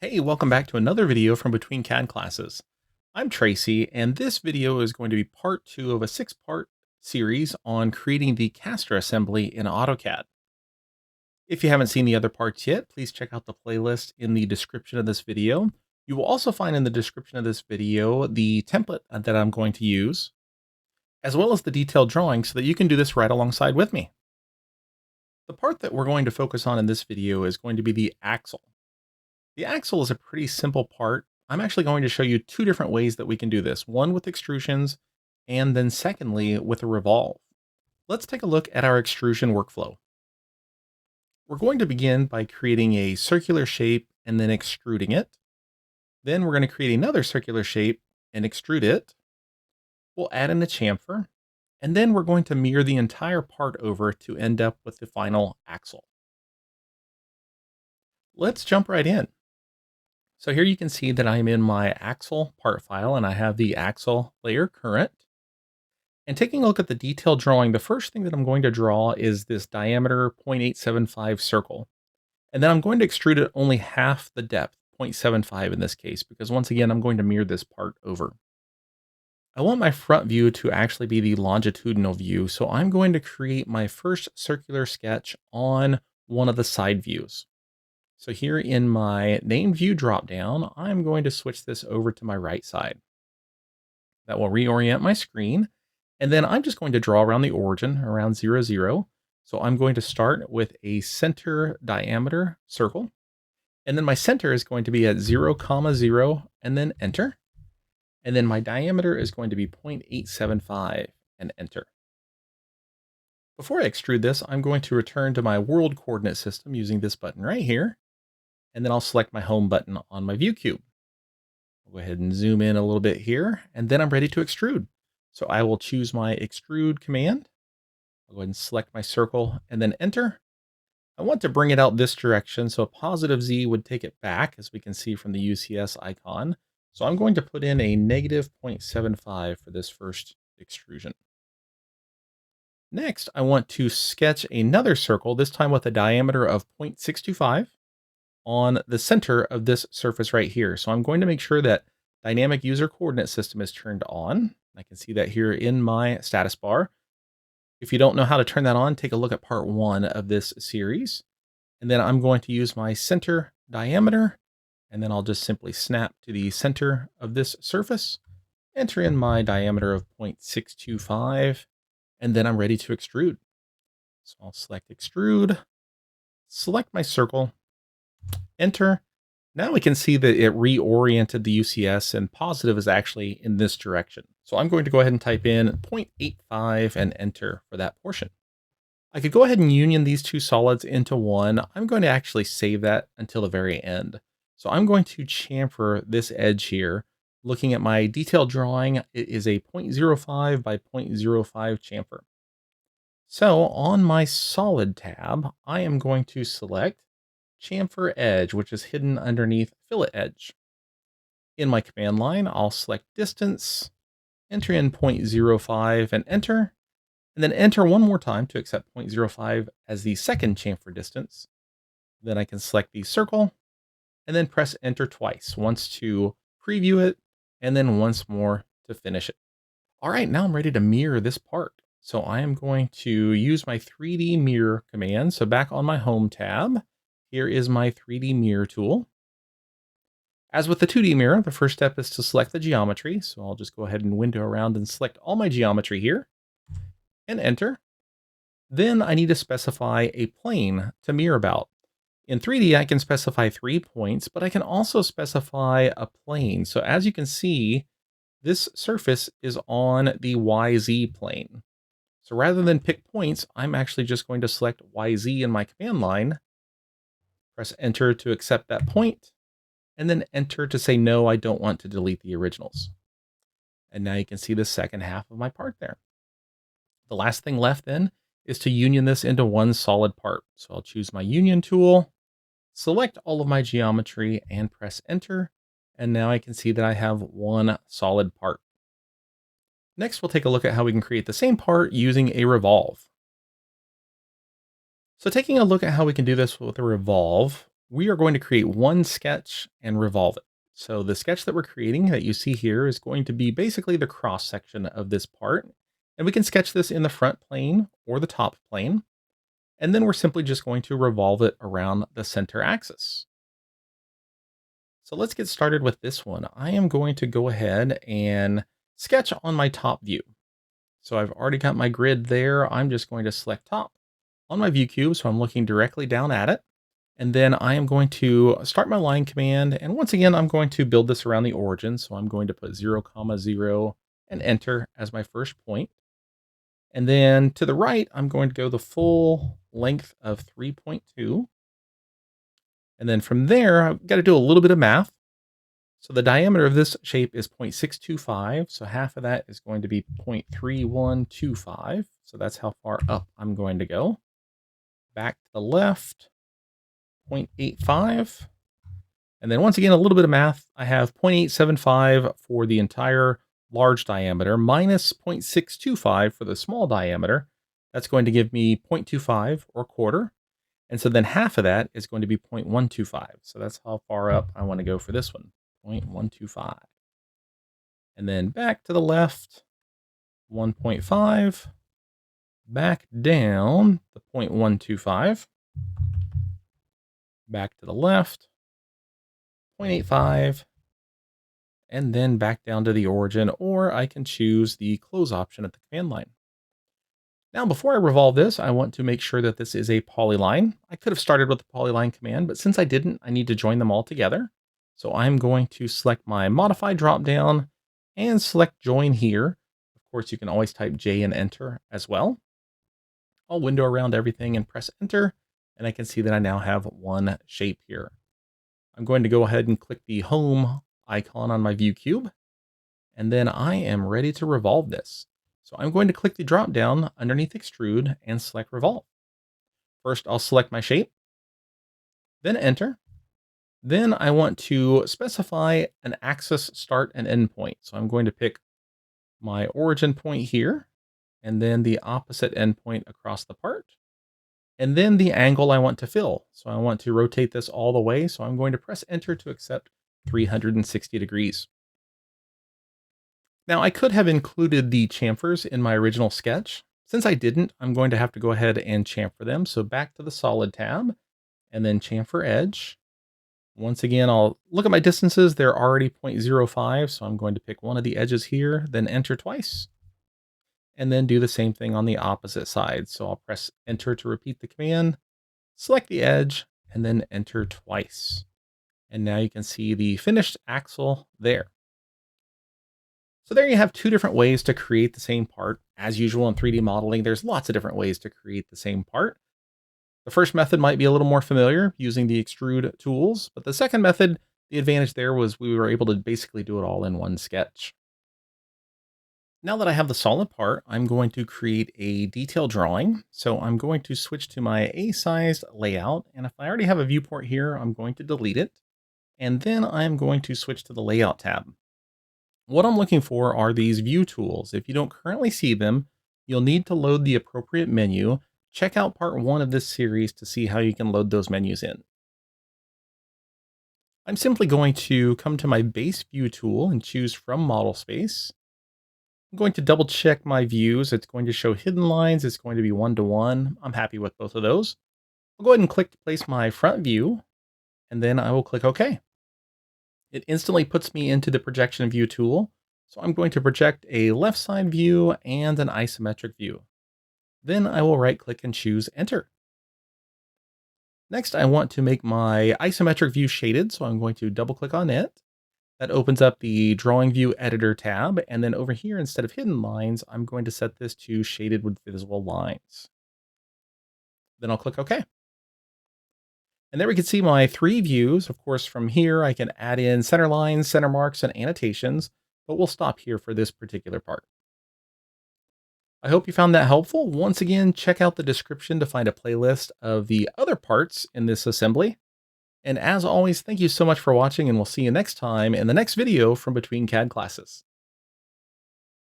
Hey, welcome back to another video from Between CAD Classes. I'm Tracy, and this video is going to be part 2 of a 6-part series on creating the caster assembly in AutoCAD. If you haven't seen the other parts yet, please check out the playlist in the description of this video. You will also find in the description of this video the template that I'm going to use, as well as the detailed drawing so that you can do this right alongside with me. The part that we're going to focus on in this video is going to be the axle. The axle is a pretty simple part. I'm actually going to show you 2 different ways that we can do this, one with extrusions, and then secondly with a revolve. Let's take a look at our extrusion workflow. We're going to begin by creating a circular shape and then extruding it. Then we're going to create another circular shape and extrude it. We'll add in the chamfer, and then we're going to mirror the entire part over to end up with the final axle. Let's jump right in. So here you can see that I'm in my axle part file and I have the axle layer current. And taking a look at the detailed drawing, the first thing that I'm going to draw is this diameter 0.875 circle. And then I'm going to extrude it only half the depth, 0.75 in this case, because once again, I'm going to mirror this part over. I want my front view to actually be the longitudinal view, so I'm going to create my first circular sketch on one of the side views. So here in my named view dropdown, I'm going to switch this over to my right side. That will reorient my screen. And then I'm just going to draw around the origin, around 0, 0. So I'm going to start with a center diameter circle. And then my center is going to be at 0, 0, and then enter. And then my diameter is going to be 0.875 and enter. Before I extrude this, I'm going to return to my world coordinate system using this button right here. And then I'll select my home button on my view cube. I'll go ahead and zoom in a little bit here, and then I'm ready to extrude. So I will choose my extrude command. I'll go ahead and select my circle and then enter. I want to bring it out this direction, so a positive Z would take it back, as we can see from the UCS icon. So I'm going to put in a negative 0.75 for this first extrusion. Next, I want to sketch another circle, this time with a diameter of 0.625. On the center of this surface right here. So I'm going to make sure that dynamic user coordinate system is turned on. I can see that here in my status bar. If you don't know how to turn that on, take a look at part 1 of this series. And then I'm going to use my center diameter, and then I'll just simply snap to the center of this surface, enter in my diameter of 0.625, and then I'm ready to extrude. So I'll select extrude, select my circle, enter. Now we can see that it reoriented the UCS and positive is actually in this direction. So I'm going to go ahead and type in 0.85 and enter for that portion. I could go ahead and union these 2 solids into one. I'm going to actually save that until the very end. So I'm going to chamfer this edge here. Looking at my detailed drawing, it is a 0.05 by 0.05 chamfer. So on my solid tab, I am going to select Chamfer Edge, which is hidden underneath Fillet Edge. In my command line, I'll select distance, enter in 0.05 and enter, and then enter one more time to accept 0.05 as the second chamfer distance. Then I can select the circle and then press enter twice, once to preview it and then once more to finish it. All right, now I'm ready to mirror this part. So I am going to use my 3D mirror command. So back on my home tab, here is my 3D mirror tool. As with the 2D mirror, the first step is to select the geometry. So I'll just go ahead and window around and select all my geometry here and enter. Then I need to specify a plane to mirror about. In 3D, I can specify 3 points, but I can also specify a plane. So as you can see, this surface is on the YZ plane. So rather than pick points, I'm actually just going to select YZ in my command line. Press enter to accept that point, and then enter to say, no, I don't want to delete the originals. And now you can see the second half of my part there. The last thing left then is to union this into one solid part. So I'll choose my union tool, select all of my geometry and press enter. And now I can see that I have one solid part. Next, we'll take a look at how we can create the same part using a revolve. So taking a look at how we can do this with a revolve, we are going to create one sketch and revolve it. So the sketch that we're creating that you see here is going to be basically the cross section of this part. And we can sketch this in the front plane or the top plane. And then we're simply just going to revolve it around the center axis. So let's get started with this one. I am going to go ahead and sketch on my top view. So I've already got my grid there. I'm just going to select top on my view cube. So I'm looking directly down at it. And then I am going to start my line command. And once again, I'm going to build this around the origin. So I'm going to put 0, 0 and enter as my first point. And then to the right, I'm going to go the full length of 3.2. And then from there, I've got to do a little bit of math. So the diameter of this shape is 0.625. So half of that is going to be 0.3125. So that's how far up I'm going to go. Back to the left, 0.85. And then once again, a little bit of math. I have 0.875 for the entire large diameter minus 0.625 for the small diameter. That's going to give me 0.25 or a quarter. And so then half of that is going to be 0.125. So that's how far up I want to go for this one, 0.125. And then back to the left, 1.5. Back down the 0.125. Back to the left, 0.85. And then back down to the origin, or I can choose the close option at the command line. Now, before I revolve this, I want to make sure that this is a polyline. I could have started with the polyline command, but since I didn't, I need to join them all together. So I'm going to select my modify dropdown and select join here. Of course, you can always type J and enter as well. I'll window around everything and press enter, and I can see that I now have one shape here. I'm going to go ahead and click the home icon on my view cube, and then I am ready to revolve this. So I'm going to click the drop down underneath extrude and select revolve. First, I'll select my shape, then enter. Then I want to specify an axis start and end point. So I'm going to pick my origin point here, and then the opposite end point across the part, and then the angle I want to fill. So I want to rotate this all the way. So I'm going to press enter to accept 360 degrees. Now I could have included the chamfers in my original sketch. Since I didn't, I'm going to have to go ahead and chamfer them. So back to the solid tab and then chamfer edge. Once again, I'll look at my distances. They're already 0.05. So I'm going to pick one of the edges here, then enter twice, and then do the same thing on the opposite side. So I'll press enter to repeat the command, select the edge, and then enter twice. And now you can see the finished axle there. So there you have two different ways to create the same part. As usual in 3D modeling, there's lots of different ways to create the same part. The first method might be a little more familiar using the extrude tools, but the second method, the advantage there was we were able to basically do it all in one sketch. Now that I have the solid part, I'm going to create a detail drawing. So I'm going to switch to my A-sized layout. And if I already have a viewport here, I'm going to delete it. And then I'm going to switch to the layout tab. What I'm looking for are these view tools. If you don't currently see them, you'll need to load the appropriate menu. Check out part 1 of this series to see how you can load those menus in. I'm simply going to come to my base view tool and choose from model space. I'm going to double check my views. It's going to show hidden lines. It's going to be 1-to-1. I'm happy with both of those. I'll go ahead and click to place my front view, and then I will click OK. It instantly puts me into the projection view tool. So I'm going to project a left side view and an isometric view. Then I will right click and choose enter. Next, I want to make my isometric view shaded. So I'm going to double click on it. That opens up the drawing view editor tab. And then over here, instead of hidden lines, I'm going to set this to shaded with visible lines. Then I'll click OK. And there we can see my 3 views. Of course, from here, I can add in center lines, center marks, and annotations, but we'll stop here for this particular part. I hope you found that helpful. Once again, check out the description to find a playlist of the other parts in this assembly. And as always, thank you so much for watching, and we'll see you next time in the next video from Between CAD Classes.